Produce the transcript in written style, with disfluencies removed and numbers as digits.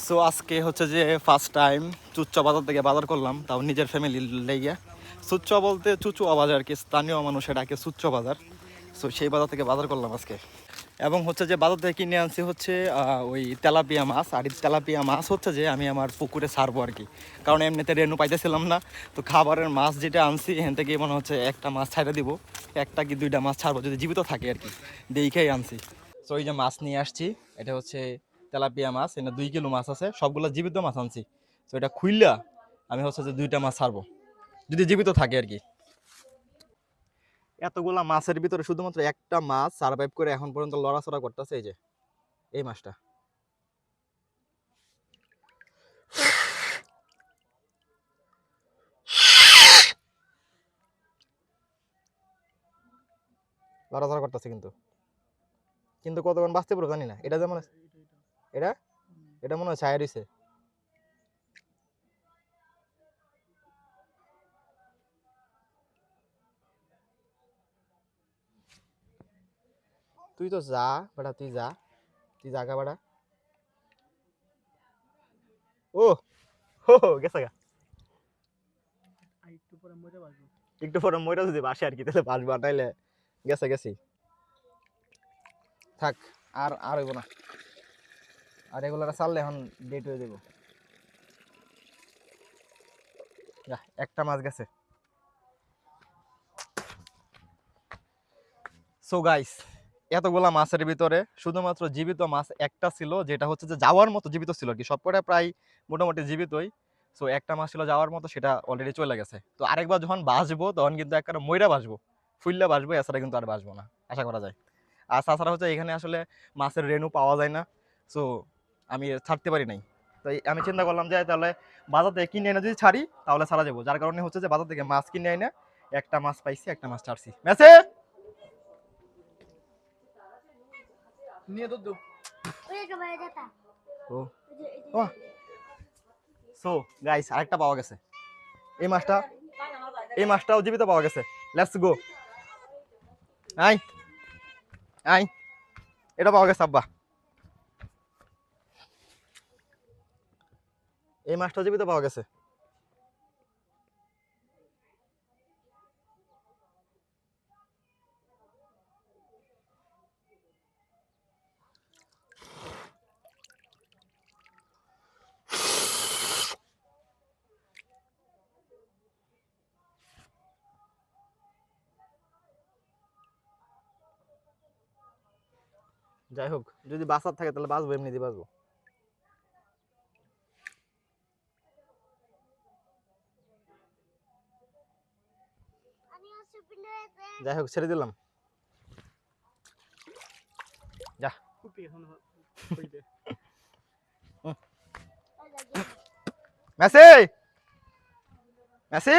So আজকে হচ্ছে যে ফার্স্ট টাইম চুচ্চা বাজার থেকে বাজার করলাম, তাও নিজের ফ্যামিলির লেগে। চুচ্চা বলতে চুচুয়া বাজার আর কি, স্থানীয় মানুষ এটাকে চুচ্চা বাজার। সো সেই বাজার থেকে বাজার করলাম আজকে। এবং হচ্ছে যে বাজার থেকে কিনে আনছি হচ্ছে ওই তেলাপিয়া মাছ। আর এই তেলাপিয়া মাছ হচ্ছে যে আমি আমার পুকুরে ছাড়বো আর কি, কারণ এমনিতে রেনু পাইতেছিলাম না। তো খাবারের মাছ যেটা আনছি এখান থেকে মনে হচ্ছে একটা মাছ ছাড়া দিব, একটা কি দুইটা মাছ ছাড়বো যদি জীবিত থাকে আর কি, দেখেই আনছি। সো এই যে মাছ নিয়ে আসছি, এটা হচ্ছে তেলাপিয়া মাছ, এটা 2 কিলো মাছ আছে, সবগুলো জীবিত মাছ আনছি। তো এটা খুললা আমি হচ্ছে যে 2টা মাছ ছাড়বো যদি জীবিত থাকে আর কি। এতগুলা মাছের ভিতরে শুধুমাত্র একটা মাছ সার্ভাইভ করে এখন পর্যন্ত লড়াচড়া করতেছে, এই যে এই মাছটা। লড়াচড়া করতেছে কিন্তু কিন্তু কতক্ষণ বাঁচতে পারবো জানি না। এটা যেমন এটা এটা মনে হয় ছায়া দিছে। তুই তো যা বেটা, তুই যা, তুই জাগা বেটা। ও হো হো, গেছে গা। একটু পরে মইরা যদি বাসে আর কি, তাহলে বাস বাটাইলে গেছে গেছি। থাক, আর আর হইব না। আর এগুলো চাললে এখন ডেট হয়ে যাবো। যা, একটা মাছ গেছে। সো গাইস, এতগুলা মাছের ভিতরে শুধুমাত্র জীবিত মাছ একটা ছিল, যেটা হচ্ছে যে যাওয়ার মতো জীবিত ছিল আর কি, সবকটা প্রায় মোটামুটি জীবিতই। সো একটা মাছ ছিল যাওয়ার মতো, সেটা অলরেডি চলে গেছে। তো আরেকবার যখন বাঁচবো তখন কিন্তু একটা মইরা বাঁচবো, ফুললা বাঁচবো, এছাড়া কিন্তু আর বাঁচবো না আশা করা যায়। আর তাছাড়া হচ্ছে এখানে আসলে মাছের রেণু পাওয়া যায় না, সো আমি ছাড়তে পারি নাই। তো আমি চিন্তা করলাম যে তাহলে বাজার থেকে কিনে এনে যদি ছাড়ি তাহলে ছাড়া যাবো, যার কারণে হচ্ছে যে বাজার থেকে মাছ কিনে এনে একটা মাছ পাইছি, একটা মাছ ছাড়ছি। ম্যাচে নিয়ে তো ও ও সো গাইস, আরেকটা পাওয়া গেছে। এই মাছটা, এই মাছটাও জীবিত পাওয়া গেছে। Let's go. আই আই, এটা পাওয়া গেছে আব্বা, এই মাছটাও জীবিত পাওয়া গেছে। যাই হোক, যদি বাঁচার থাকে তাহলে বাঁচবো, এমনিতে বাঁচবো। যাই হোক, ছেড়ে দিলাম। যা মেসি মেসি